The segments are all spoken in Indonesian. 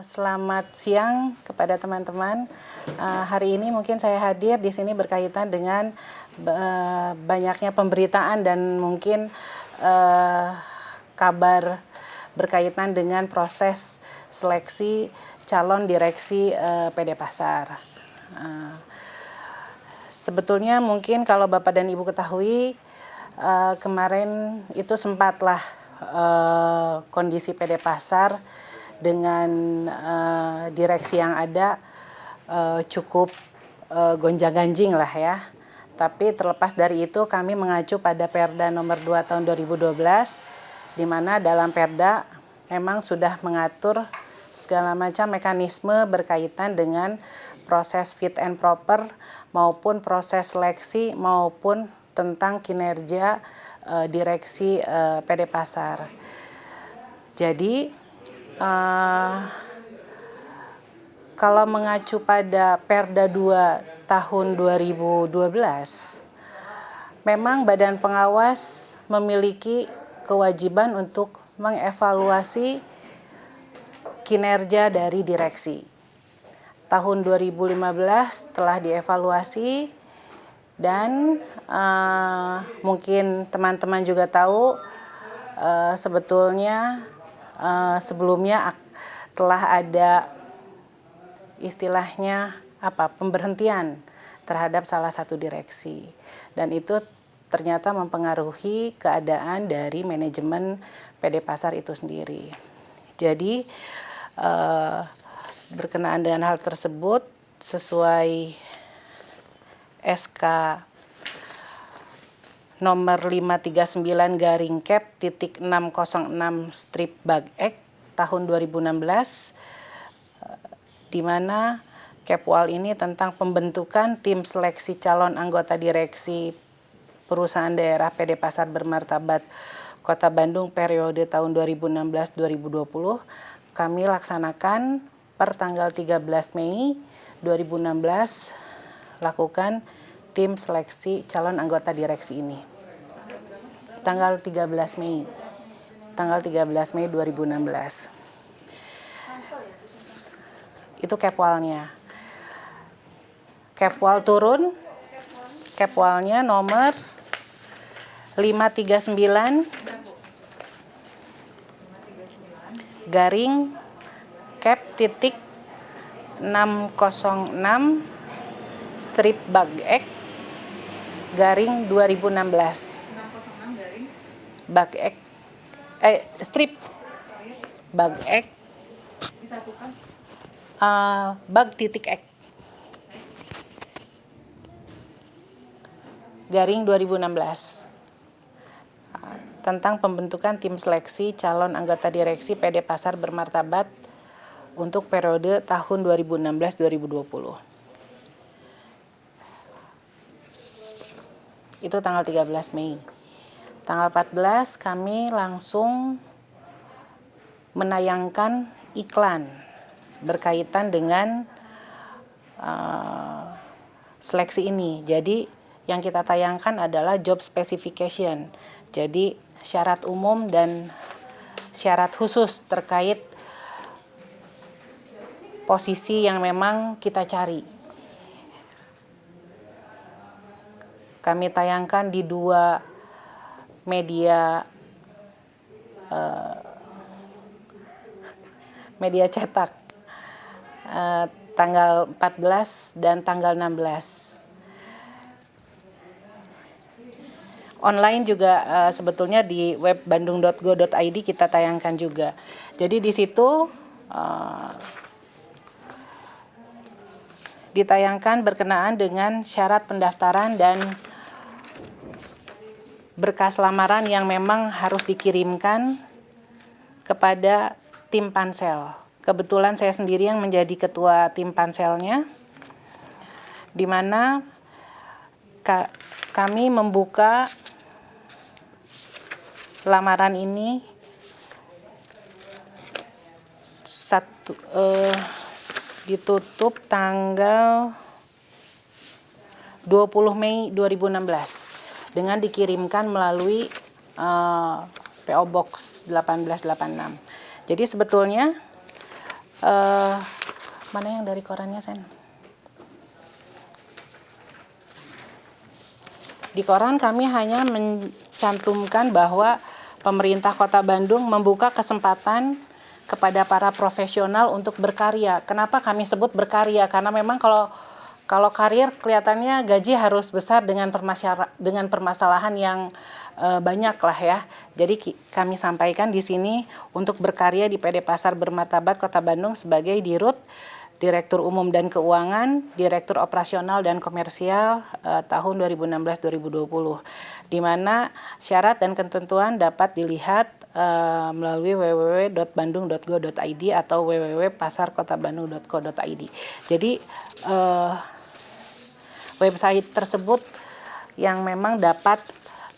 Selamat siang kepada teman-teman. Hari ini mungkin saya hadir di sini berkaitan dengan banyaknya pemberitaan dan mungkin kabar berkaitan dengan proses seleksi calon direksi PD Pasar. Sebetulnya mungkin kalau Bapak dan Ibu ketahui, kemarin itu sempatlah kondisi PD Pasar dengan direksi yang ada cukup gonjang-ganjing lah ya. Tapi terlepas dari itu kami mengacu pada Perda nomor 2 tahun 2012, di mana dalam Perda memang sudah mengatur segala macam mekanisme berkaitan dengan proses fit and proper maupun proses seleksi maupun tentang kinerja direksi PD Pasar. Jadi kalau mengacu pada Perda 2 tahun 2012, memang Badan Pengawas memiliki kewajiban untuk mengevaluasi kinerja dari direksi. Tahun 2015 telah dievaluasi dan mungkin teman-teman juga tahu sebetulnya sebelumnya telah ada istilahnya pemberhentian terhadap salah satu direksi, dan itu ternyata mempengaruhi keadaan dari manajemen PD Pasar itu sendiri. Jadi berkenaan dengan hal tersebut, sesuai SK nomor 539/Cap.606/Bag-Ek tahun 2016, di mana Kepwal ini tentang pembentukan tim seleksi calon anggota direksi perusahaan daerah PD Pasar bermartabat Kota Bandung periode tahun 2016-2020 kami laksanakan per tanggal 13 Mei 2016 lakukan tim seleksi calon anggota direksi ini. Tanggal 13 Mei 2016. Itu Kepwalnya. Kepwal turun, Kepwalnya nomor 539 garing Cap.606/Bag-Ek garing 2016. Bag-Ek Bag-Ek Bag.Ek garing 2016 tentang pembentukan tim seleksi calon anggota direksi PD Pasar bermartabat untuk periode tahun 2016-2020. Itu tanggal 13 Mei. Tanggal 14 kami langsung menayangkan iklan berkaitan dengan seleksi ini. Jadi yang kita tayangkan adalah job specification. Jadi syarat umum dan syarat khusus terkait posisi yang memang kita cari. Kami tayangkan di 2 media cetak, tanggal 14 dan tanggal 16. Online juga sebetulnya di web bandung.go.id kita tayangkan juga. Jadi di situ ditayangkan berkenaan dengan syarat pendaftaran dan berkas lamaran yang memang harus dikirimkan kepada tim pansel. Kebetulan saya sendiri yang menjadi ketua tim panselnya, di mana kami membuka lamaran ini ditutup tanggal 20 Mei 2016 dengan dikirimkan melalui PO Box 1886. Jadi sebetulnya Mana yang dari korannya, Sen? Di koran kami hanya mencantumkan bahwa pemerintah Kota Bandung membuka kesempatan kepada para profesional untuk berkarya. Kenapa kami sebut berkarya? Karena memang kalau karir kelihatannya gaji harus besar dengan permasalahan yang banyak lah ya. Jadi kami sampaikan di sini untuk berkarya di PD Pasar Bermartabat Kota Bandung sebagai Dirut, Direktur Umum dan Keuangan, Direktur Operasional dan Komersial tahun 2016-2020, di mana syarat dan ketentuan dapat dilihat melalui www.bandung.go.id atau www.pasarkotabandung.co.id. Jadi website tersebut yang memang dapat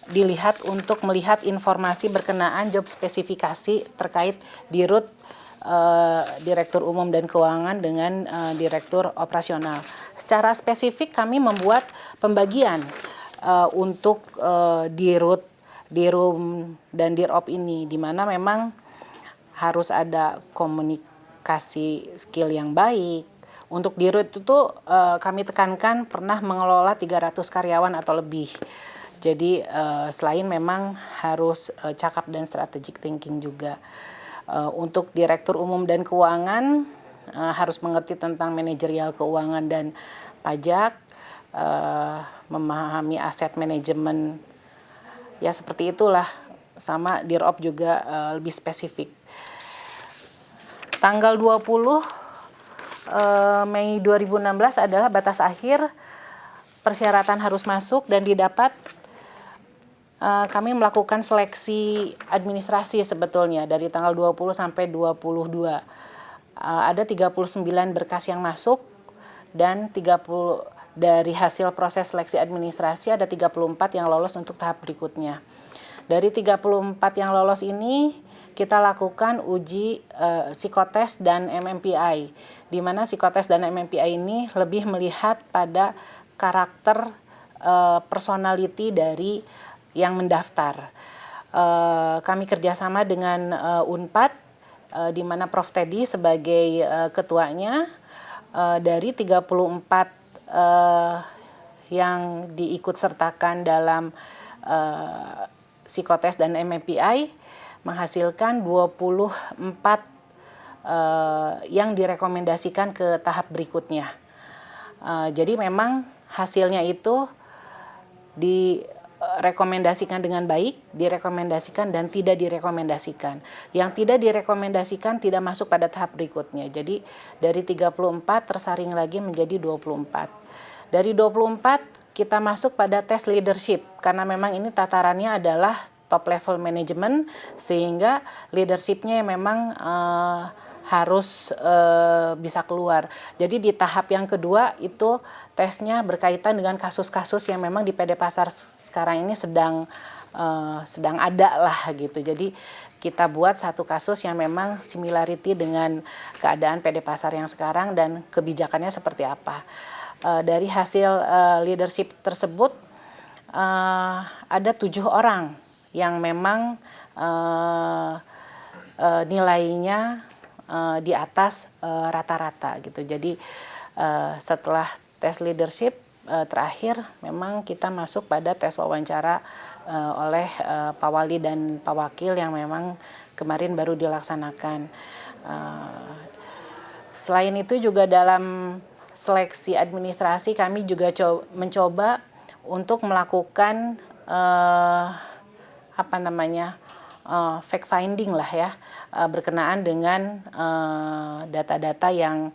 dilihat untuk melihat informasi berkenaan job spesifikasi terkait Dirut, Direktur Umum dan Keuangan dengan Direktur Operasional. Secara spesifik kami membuat pembagian untuk Dirut, Dirum, dan Dirop ini, di mana memang harus ada komunikasi skill yang baik. Untuk Dirut itu kami tekankan pernah mengelola 300 karyawan atau lebih. Jadi selain memang harus cakap dan strategic thinking juga. Untuk Direktur Umum dan Keuangan harus mengerti tentang manajerial keuangan dan pajak, memahami aset manajemen, ya seperti itulah. Sama Dirop juga lebih spesifik. Tanggal 20 Mei 2016 adalah batas akhir persyaratan harus masuk dan didapat. Kami melakukan seleksi administrasi sebetulnya dari tanggal 20 sampai 22. Ada 39 berkas yang masuk dan 30 dari hasil proses seleksi administrasi ada 34 yang lolos untuk tahap berikutnya. Dari 34 yang lolos ini kita lakukan uji psikotes dan MMPI, di mana psikotes dan MMPI ini lebih melihat pada karakter personality dari yang mendaftar. Kami kerjasama dengan Unpad, di mana Prof. Teddy sebagai ketuanya. Dari 34 yang diikut sertakan dalam psikotes dan MMPI menghasilkan 24 yang direkomendasikan ke tahap berikutnya. Jadi memang hasilnya itu direkomendasikan dengan baik, direkomendasikan dan tidak direkomendasikan. Yang tidak direkomendasikan tidak masuk pada tahap berikutnya. Jadi dari 34 tersaring lagi menjadi 24. Dari 24 kita masuk pada tes leadership karena memang ini tatarannya adalah top level management, sehingga leadership-nya memang harus bisa keluar. Jadi di tahap yang kedua itu tesnya berkaitan dengan kasus-kasus yang memang di PD Pasar sekarang ini sedang ada lah gitu. Jadi kita buat satu kasus yang memang similarity dengan keadaan PD Pasar yang sekarang dan kebijakannya seperti apa. Dari hasil leadership tersebut ada 7 orang yang memang nilainya di atas rata-rata gitu. Jadi setelah tes leadership terakhir memang kita masuk pada tes wawancara oleh Pak Wali dan Pak Wakil yang memang kemarin baru dilaksanakan. Selain itu juga dalam seleksi administrasi kami juga mencoba untuk melakukan fact finding lah ya, berkenaan dengan data-data yang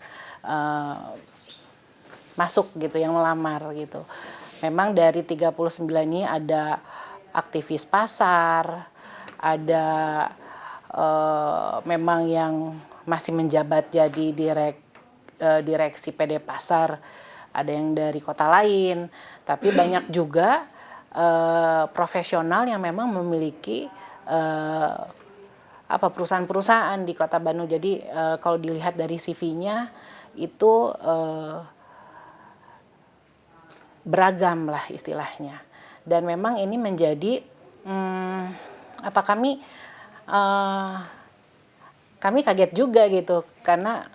masuk gitu, yang melamar gitu. Memang dari 39 ini ada aktivis pasar, ada memang yang masih menjabat jadi direksi PD Pasar, ada yang dari kota lain, tapi banyak juga profesional yang memang memiliki perusahaan-perusahaan di Kota Bandung. Jadi kalau dilihat dari CV-nya itu beragam lah istilahnya. Dan memang ini menjadi kami kaget juga gitu, karena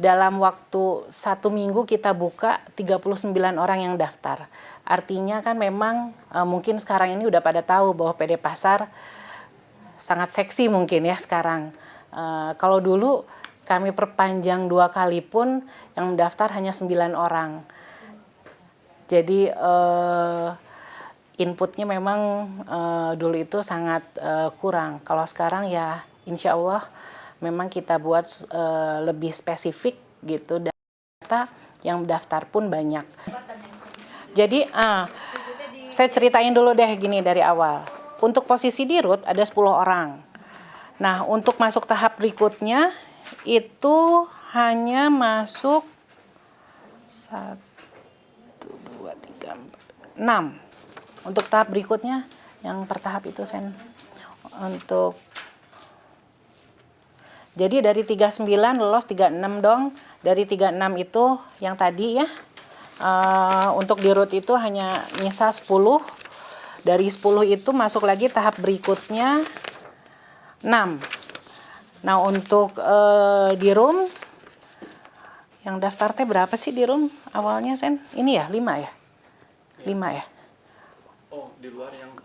dalam waktu 1 minggu kita buka 39 orang yang daftar. Artinya kan memang mungkin sekarang ini udah pada tahu bahwa PD Pasar sangat seksi mungkin ya sekarang. Kalau dulu kami perpanjang 2 kali pun yang mendaftar hanya 9 orang. Jadi inputnya memang dulu itu sangat kurang. Kalau sekarang ya insya Allah memang kita buat lebih spesifik gitu, dan ternyata yang mendaftar pun banyak. Jadi saya ceritain dulu deh gini dari awal. Untuk posisi dirut ada 10 orang. Nah untuk masuk tahap berikutnya itu hanya masuk 1, 2, 3, 4, 6. Untuk tahap berikutnya yang per tahap itu Sen. Jadi dari 39 lolos 36 dong. Dari 36 itu yang tadi ya. Untuk dirut itu hanya nyisa 10. Dari 10 itu masuk lagi tahap berikutnya 6. Nah untuk dirum yang daftar teh berapa sih dirum awalnya Sen? Ini ya 5 ya? 5 ya? Oh,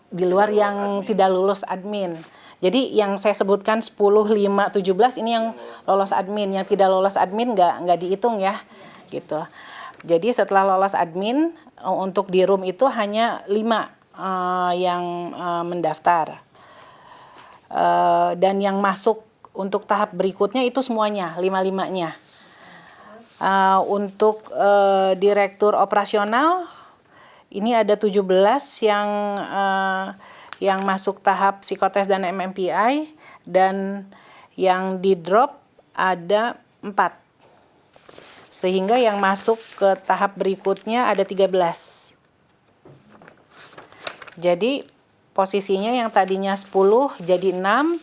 di luar yang tidak lulus admin. Jadi yang saya sebutkan 10, 5, 17 ini yang lolos admin. Yang tidak lolos admin nggak dihitung ya. Gitu. Jadi setelah lolos admin untuk dirum itu hanya 5 yang mendaftar. Dan yang masuk untuk tahap berikutnya itu semuanya, 5-5-nya. Untuk direktur operasional ini ada 17 yang masuk tahap psikotes dan MMPI, dan yang di drop ada 4. Sehingga yang masuk ke tahap berikutnya ada 13. Jadi posisinya yang tadinya 10 jadi 6.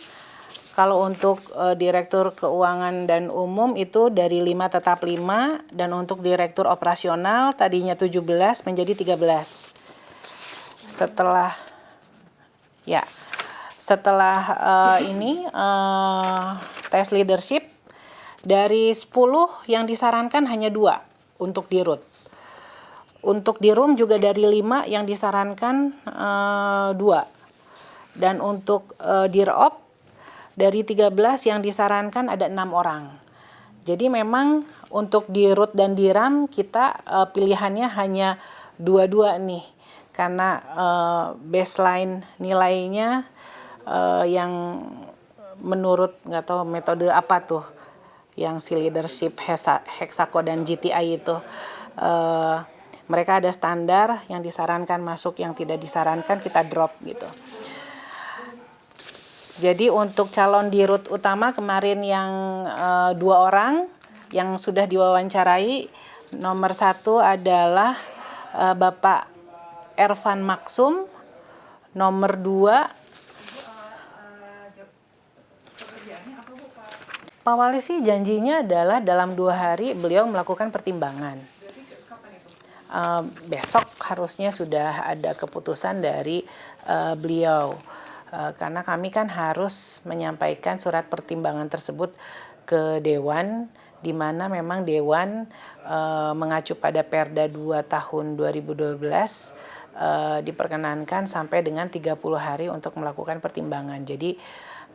Kalau untuk direktur keuangan dan umum itu dari 5 tetap 5, dan untuk direktur operasional tadinya 17 menjadi 13. Setelah ini tes leadership dari 10 yang disarankan hanya 2 untuk dirut. Untuk dirum juga dari 5 yang disarankan 2. Dan untuk dirop dari 13 yang disarankan ada 6 orang. Jadi memang untuk dirut dan diram kita pilihannya hanya 2 nih. Karena baseline nilainya yang menurut nggak tahu metode apa tuh. Yang si leadership Hexaco dan GTI itu. Mereka ada standar yang disarankan masuk, yang tidak disarankan kita drop gitu. Jadi untuk calon dirut utama kemarin yang 2 orang yang sudah diwawancarai, nomor 1 adalah Bapak Ervan Maksum, nomor 2 Pak Wali sih janjinya adalah dalam 2 hari beliau melakukan pertimbangan. Besok harusnya sudah ada keputusan dari beliau. Karena kami kan harus menyampaikan surat pertimbangan tersebut ke Dewan, di mana memang Dewan mengacu pada Perda 2 tahun 2012 diperkenankan sampai dengan 30 hari untuk melakukan pertimbangan. Jadi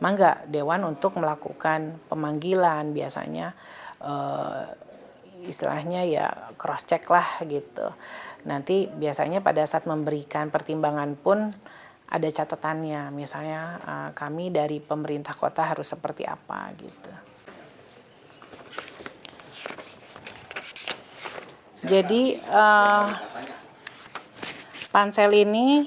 mangga Dewan untuk melakukan pemanggilan, biasanya istilahnya ya cross check lah gitu. Nanti biasanya pada saat memberikan pertimbangan pun ada catatannya, misalnya kami dari pemerintah kota harus seperti apa gitu. Jadi pansel ini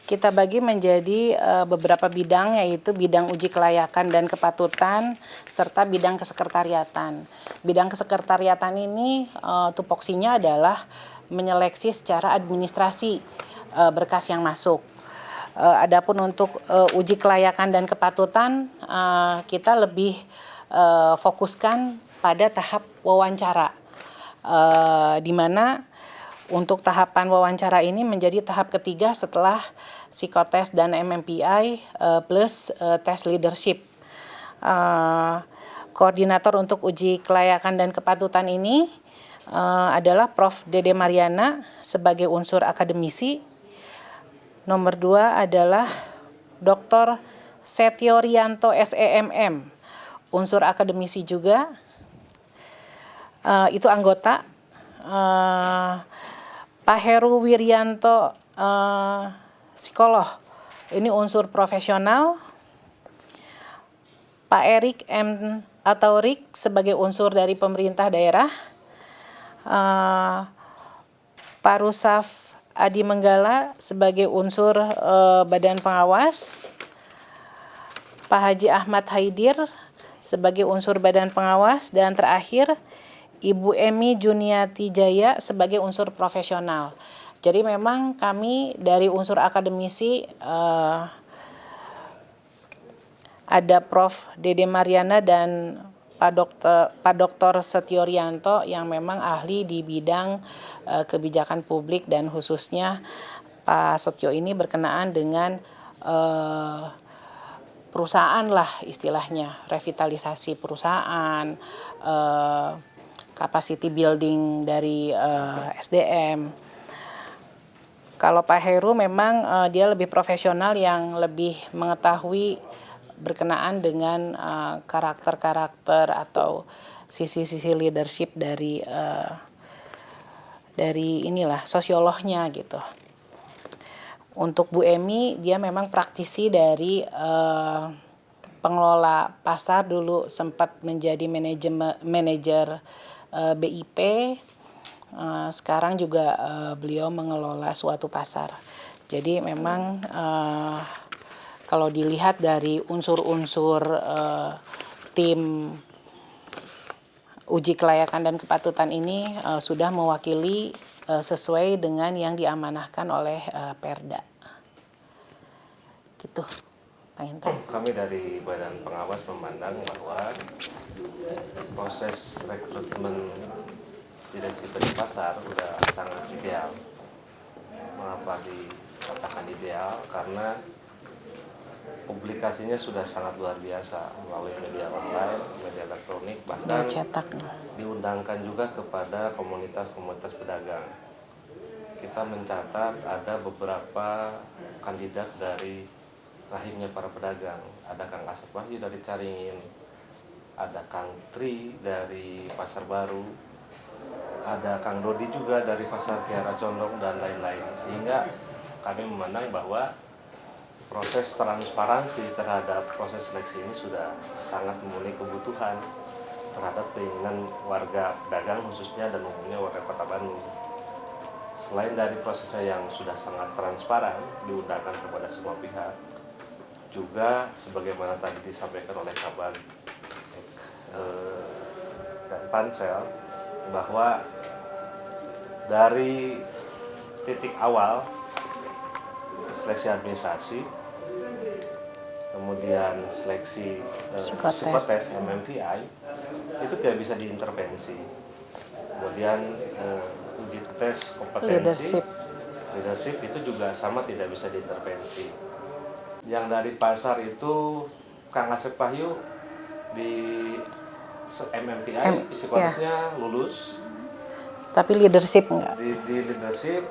kita bagi menjadi beberapa bidang, yaitu bidang uji kelayakan dan kepatutan serta bidang kesekretariatan. Bidang kesekretariatan ini tupoksinya adalah menyeleksi secara administrasi berkas yang masuk. Adapun untuk uji kelayakan dan kepatutan kita lebih fokuskan pada tahap wawancara, di mana untuk tahapan wawancara ini menjadi tahap ketiga setelah psikotes dan MMPI plus tes leadership. Koordinator untuk uji kelayakan dan kepatutan ini adalah Prof. Dede Mariana sebagai unsur akademisi. Nomor 2 adalah Dr. Setio Rianto SEMM, unsur akademisi juga. Itu anggota. Pak Heru Wiryanto, psikolog, ini unsur profesional. Pak Erik M. atau Rik sebagai unsur dari pemerintah daerah. Pak Rusaf Adi Menggala sebagai unsur badan pengawas. Pak Haji Ahmad Haidir sebagai unsur badan pengawas. Dan terakhir, Ibu Emi Juniati Jaya sebagai unsur profesional. Jadi memang kami dari unsur akademisi ada Prof. Dede Mariana dan Pak Dr. Setio Rianto yang memang ahli di bidang kebijakan publik, dan khususnya Pak Setio ini berkenaan dengan perusahaan lah istilahnya, revitalisasi perusahaan, capacity building dari SDM. Kalau Pak Heru memang dia lebih profesional yang lebih mengetahui berkenaan dengan karakter-karakter atau sisi-sisi leadership dari inilah sosiolognya gitu. Untuk Bu Emi, dia memang praktisi dari pengelola pasar, dulu sempat menjadi manajer BIP. Sekarang juga beliau mengelola suatu pasar. Jadi memang kalau dilihat dari unsur-unsur tim uji kelayakan dan kepatutan ini sudah mewakili sesuai dengan yang diamanahkan oleh Perda. Gitu, Pak Intan. Kami dari Badan Pengawas memandang bahwa proses rekrutmen direksi PD Pasar sudah sangat ideal. Mengapa dikatakan ideal? Karena publikasinya sudah sangat luar biasa melalui media online, media elektronik, bahkan diundangkan juga kepada komunitas-komunitas pedagang. Kita mencatat ada beberapa kandidat dari rahimnya para pedagang. Ada Kang Asep Wahyu dari Caringin, ada Kang Tri dari Pasar Baru, ada Kang Dodi juga dari Pasar Kiara Condong, dan lain-lain. Sehingga kami memandang bahwa proses transparansi terhadap proses seleksi ini sudah sangat memenuhi kebutuhan terhadap keinginan warga pedagang khususnya dan umumnya warga Kota Bandung. Selain dari prosesnya yang sudah sangat transparan, diundangkan kepada semua pihak, juga sebagaimana tadi disampaikan oleh Kabar dan Pansel, bahwa dari titik awal seleksi administrasi, kemudian seleksi psikotes MMPI itu tidak bisa diintervensi. Kemudian uji tes kompetensi leadership itu juga sama, tidak bisa diintervensi. Yang dari pasar itu Kang Asep Wahyu di MMPI psikotesnya lulus, tapi leadership enggak. Di leadership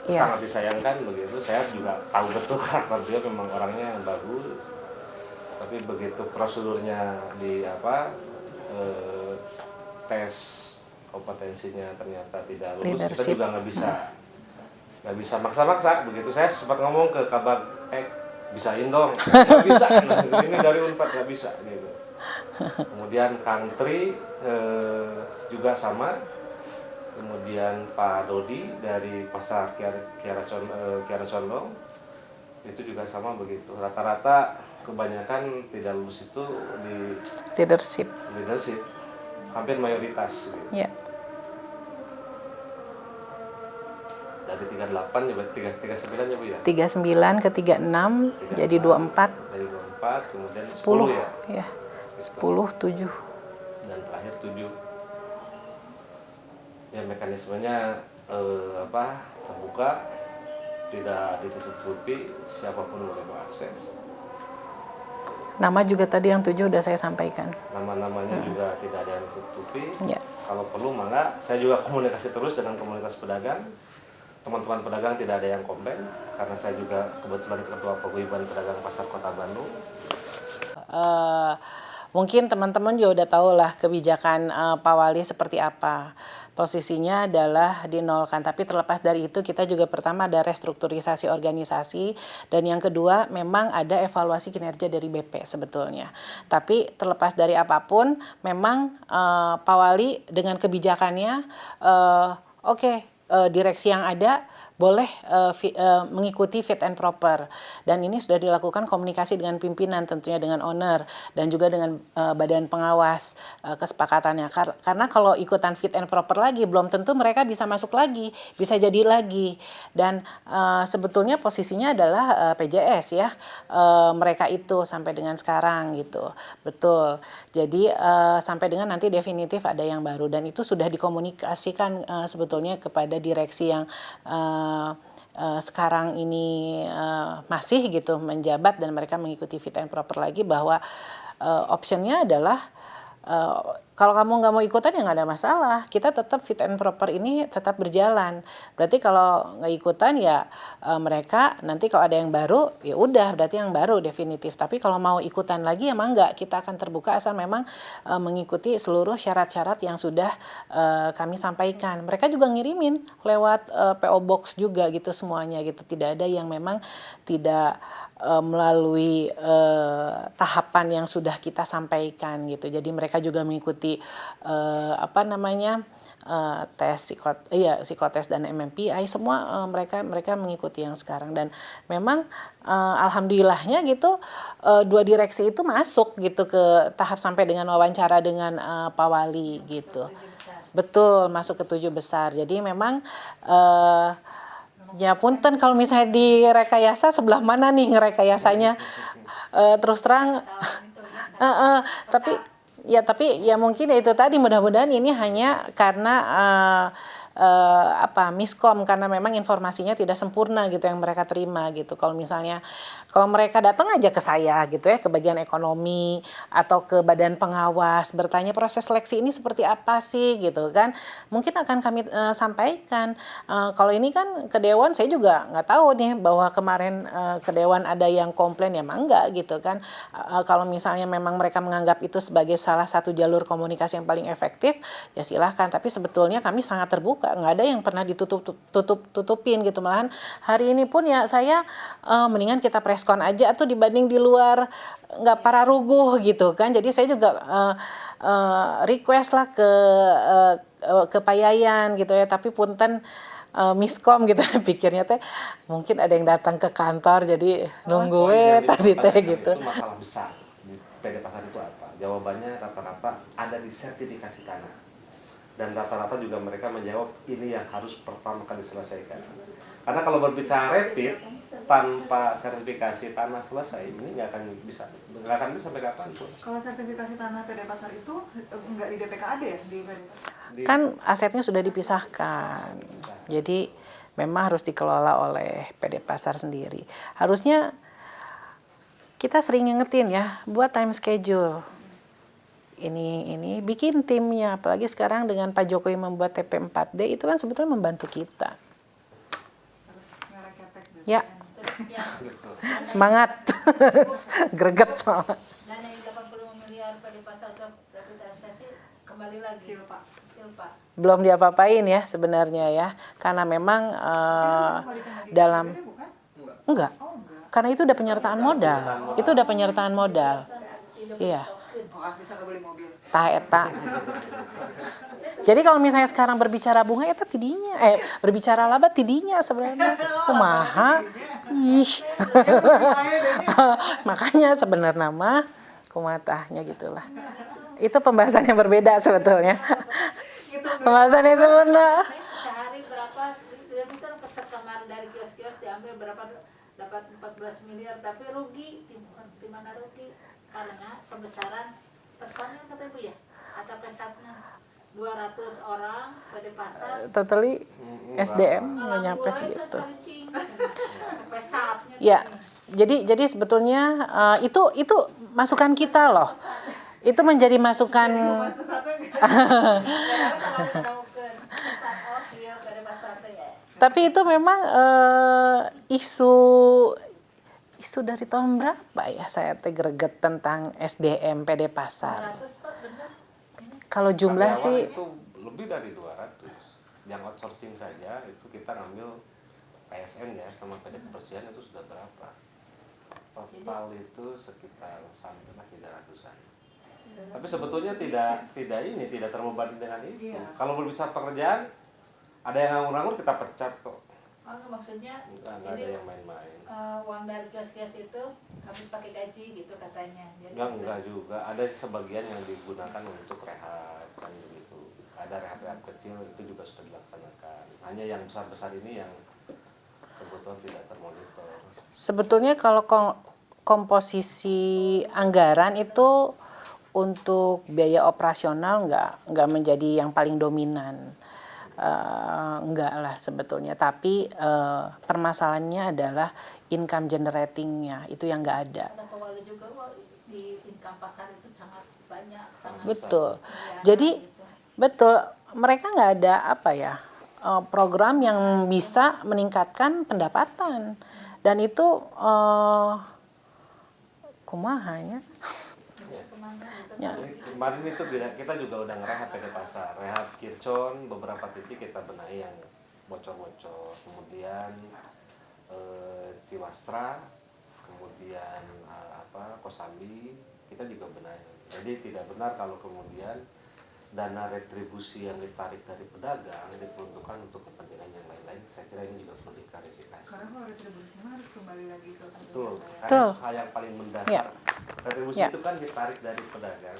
sangat disayangkan begitu. Saya juga tahu betul karakter dia memang orangnya yang bagus, tapi begitu prosedurnya di tes kompetensinya ternyata tidak lulus, leadership. Kita juga nggak bisa maksa-maksa begitu. Saya sempat ngomong ke Kabag, bisain dong, nggak bisa, ini dari Unpad nggak bisa gitu. Kemudian Kang Tri juga sama. Kemudian Pak Dodi dari Pasar Kiara Condong itu juga sama begitu. Rata-rata kebanyakan tidak lulus itu di leadership, hampir mayoritas gitu. Yeah. Dari 38 ya, 39 ya Bu ya? 39 ke 36 jadi 24. Dari 24 kemudian 10 ya? 10, 7. Dan terakhir 7. Ya mekanismenya terbuka, tidak ditutup-tutupi, siapapun boleh mengakses. Nama juga tadi yang 7 udah saya sampaikan. Nama-namanya juga tidak ada yang tutupi. Ya. Kalau perlu maka saya juga komunikasi terus dengan komunitas pedagang. Teman-teman pedagang tidak ada yang komplain karena saya juga kebetulan ketua paguyuban pedagang pasar Kota Bandung. Mungkin teman-teman juga udah tahu lah kebijakan Pak Wali seperti apa. Posisinya adalah dinolkan, tapi terlepas dari itu kita juga pertama ada restrukturisasi organisasi dan yang kedua memang ada evaluasi kinerja dari BP sebetulnya. Tapi terlepas dari apapun memang Pak Wali dengan kebijakannya direksi yang ada boleh mengikuti fit and proper dan ini sudah dilakukan komunikasi dengan pimpinan tentunya dengan owner dan juga dengan badan pengawas kesepakatannya karena kalau ikutan fit and proper lagi belum tentu mereka bisa masuk lagi bisa jadi lagi dan sebetulnya posisinya adalah PJS ya mereka itu sampai dengan sekarang gitu betul jadi sampai dengan nanti definitif ada yang baru dan itu sudah dikomunikasikan sebetulnya kepada direksi yang sekarang ini masih gitu menjabat dan mereka mengikuti fit and proper lagi bahwa optionnya adalah kalau kamu nggak mau ikutan ya nggak ada masalah kita tetap fit and proper ini tetap berjalan berarti kalau nggak ikutan ya mereka nanti kalau ada yang baru ya udah berarti yang baru definitif tapi kalau mau ikutan lagi emang nggak kita akan terbuka asal memang mengikuti seluruh syarat-syarat yang sudah kami sampaikan mereka juga ngirimin lewat PO Box juga gitu semuanya gitu tidak ada yang memang tidak melalui tahapan yang sudah kita sampaikan gitu. Jadi mereka juga mengikuti tes psikotes dan MMPI semua mereka mengikuti yang sekarang dan memang alhamdulillahnya gitu dua direksi itu masuk gitu ke tahap sampai dengan wawancara dengan Pak Wali gitu. Betul masuk ke 7 besar. Jadi memang ya punten kalau misalnya di rekayasa sebelah mana nih ngerekayasanya terus terang tapi ya mungkin ya itu tadi mudah-mudahan ini hanya karena miskom karena memang informasinya tidak sempurna gitu yang mereka terima gitu. Kalau mereka datang aja ke saya gitu ya ke bagian ekonomi atau ke badan pengawas bertanya proses seleksi ini seperti apa sih gitu kan. Mungkin akan kami sampaikan. Kalau ini kan ke dewan saya juga nggak tahu nih bahwa kemarin ke dewan ada yang komplain ya emang enggak gitu kan. Kalau misalnya memang mereka menganggap itu sebagai salah satu jalur komunikasi yang paling efektif ya silahkan. Tapi sebetulnya kami sangat terbuka nggak ada yang pernah tutupin gitu malahan hari ini pun ya saya mendingan kita preskon aja atau dibanding di luar nggak para ruguh gitu kan jadi saya juga request lah ke Pak Yayan gitu ya tapi punten miskom gitu pikirnya teh mungkin ada yang datang ke kantor jadi nungguin tadi teh gitu itu masalah besar di PD Pasar itu apa jawabannya rata-rata ada di sertifikasi tanah dan rata-rata juga mereka menjawab ini yang harus pertama kali diselesaikan. Karena kalau berbicara rapid tanpa sertifikasi tanah selesai ini nggak akan bisa sampai kapan pun. Kalau sertifikasi tanah PD Pasar itu nggak di DPKAD ya di PD Pasar? Kan asetnya sudah dipisahkan. Jadi memang harus dikelola oleh PD Pasar sendiri. Harusnya kita sering ngingetin ya buat time schedule. Ini bikin timnya apalagi sekarang dengan Pak Jokowi membuat TP4D itu kan sebetulnya membantu kita. Ya. Semangat. Greget soalnya. Dana yang 85 miliar pada pasar revitalisasi kembali lagi Silpa. Belum diapa-apain ya sebenarnya ya. Karena memang dalam enggak. Karena itu udah penyertaan modal. Iya. Bisa beli mobil. Eta. Jadi kalau misalnya sekarang berbicara bunga eta tidinya berbicara laba tidinya sebenarnya. Kumaha? Ih. Makanya sebenarnya mah kumatahnya gitulah. Itu pembahasan yang berbeda sebetulnya. Pembahasannya sebenarnya. Sehari berapa itu kan peserta dari kios-kios diambil berapa dapat 14 miliar tapi rugi di mana rugi karena pembesaran personil kata Ibu ya atau pesatnya 200 orang pada pasar Totally SDM nggak nyampe segitu. pesatnya Ya, jadi sebetulnya itu masukan kita loh. Itu menjadi masukan. Mas pesatnya Kalau menaukeun pesan oh iya pada pasar teh ya. Tapi itu memang isu dari tahun berapa ya saya teh greget tentang SDM PD Pasar. 200 Pak bener. Kalau jumlah Karyawan sih itu lebih dari 200. Yang outsourcing saja itu kita ngambil PSN ya sama PD Kebersihan itu sudah berapa? Total itu sekitar sampailah 300-an. Tapi sebetulnya tidak terbebani dengan itu. Iya. Kalau berbicara pekerjaan, ada yang nganggur-nganggur kita pecat kok. Oh, maksudnya Nggak ada ini yang main-main. uang dari kios-kios itu habis pakai gaji gitu katanya. Jadi Enggak juga. Ada sebagian yang digunakan untuk rehab kan begitu. Ada rehab-rehab kecil itu juga sudah dilaksanakan. Hanya yang besar-besar ini yang kebetulan tidak termonitor. sebetulnya kalau komposisi anggaran itu untuk biaya operasional nggak menjadi yang paling dominan. Enggak lah sebetulnya, tapi permasalahannya adalah income generatingnya itu yang nggak ada. kata Pak Wali juga wah, di income pasar itu sangat banyak, sangat Betul. miliaran Jadi gitu. betul, mereka nggak ada apa ya program yang bisa meningkatkan pendapatan, dan itu kumahanya. Ya. Jadi kemarin itu kita juga udah ngerehab PD Pasar, rehab Kircon, beberapa titik kita benahi yang bocor-bocor, kemudian Ciwastra, kemudian Kosambi, kita juga benahi. Jadi tidak benar kalau kemudian dana retribusi yang ditarik dari pedagang diperuntukkan untuk kepentingan yang lain-lain. Saya kira ini juga perlu diklarifikasi. Karena kalau retribusi mah harus kembali lagi ke Betul, pemerintah. Betul. hal yang paling mendasar. Ya. Retribusi Ya. itu kan ditarik dari pedagang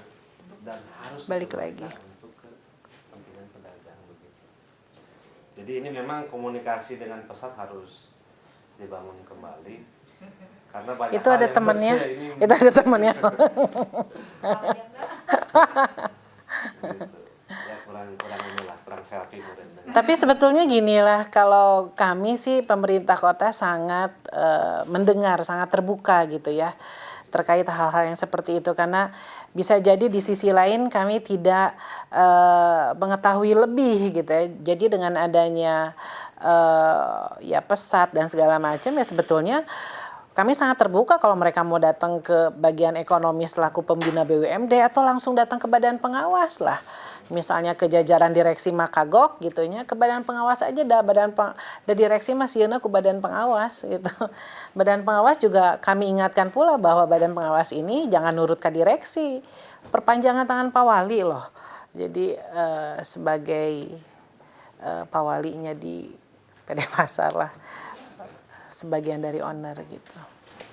dan harus Balik digunakan lagi. untuk kepentingan pedagang begitu. Jadi ini memang komunikasi dengan pesat harus dibangun kembali karena banyak Itu hal ada yang temannya, bersih ini itu ada temannya. Kalau yang enggak gitu. Ya kurang selfie mungkin. Tapi sebetulnya ginilah, kalau kami sih pemerintah kota sangat mendengar, sangat terbuka gitu ya terkait hal-hal yang seperti itu, karena bisa jadi di sisi lain kami tidak mengetahui lebih gitu ya. Jadi dengan adanya ya pesat dan segala macam ya sebetulnya kami sangat terbuka kalau mereka mau datang ke bagian ekonomi selaku pembina BUMD atau langsung datang ke badan pengawas lah. Misalnya ke jajaran direksi Makagok gitu nya, ke badan pengawas aja dah, direksi masih ke badan pengawas gitu. Badan pengawas juga kami ingatkan pula bahwa badan pengawas ini jangan nurut ke direksi. Perpanjangan tangan Pak Wali loh. Jadi sebagai Pak Walinya di PD Pasar lah, sebagian dari owner gitu.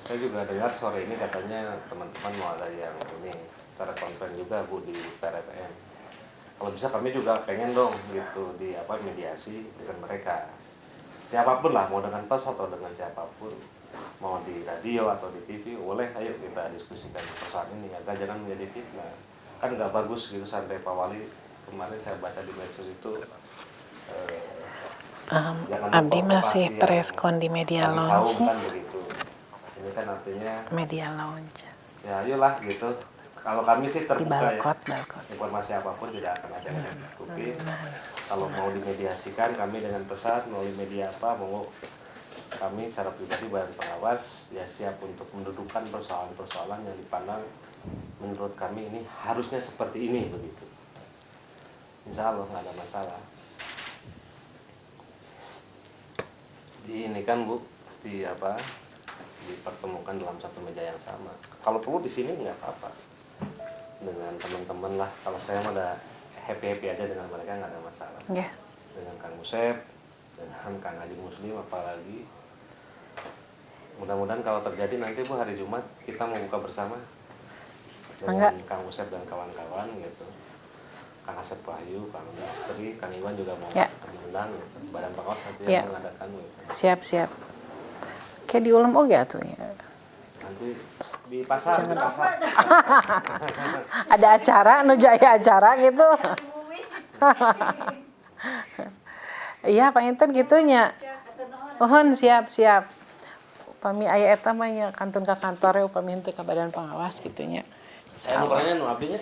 Saya juga dengar sore ini katanya teman-teman mau ada yang ini konferensi juga Bu di PRFM. Kalau bisa kami juga pengen dong gitu di mediasi dengan mereka. Siapapun lah, mau dengan PES atau dengan siapapun, mau di radio atau di TV, boleh ayo kita diskusikan persoalan ini agar jangan menjadi fitnah. Kan nggak bagus gitu sampai Pak Wali kemarin saya baca di medsos itu Abdi masih preskon di media launch. Kan begitu. Ini kan artinya media launch. Ya ayolah gitu. Kalau kami sih terbuka di balkot. Informasi apapun tidak akan ada yang ditutupi. Kalau mau dimediasikan kami dengan pesat melalui media apa, mau kami secara pribadi badan pengawas ya siap untuk mendudukkan persoalan-persoalan yang dipandang menurut kami ini harusnya seperti ini begitu. Insya Allah nggak ada masalah. Ini kan Bu dipertemukan dalam satu meja yang sama. Kalau perlu di sini nggak apa-apa dengan teman-teman lah. Kalau saya mah udah happy aja dengan mereka, nggak ada masalah. Yeah. Dengan Kang Usep, dengan Kang Haji Muslim apalagi. Mudah-mudahan kalau terjadi nanti Bu hari Jumat kita mau buka bersama dengan Kang Usep dan kawan-kawan gitu. Kang Asep Wahyu, Kang Astri, Kang Iwan juga mau mengundang gitu. Badan pengawas nanti yang mengadakan gitu. Siap. Kayak di ulam oge atuh ya. Nanti di pasar. Ada acara, jaya acara gitu. Iya Pak Inten gitunya. Siap. upami aya eta mah nya kantun ka kantor upami henteu ka badan pengawas kitu nya. Saya nu pertanyaan nu abdinya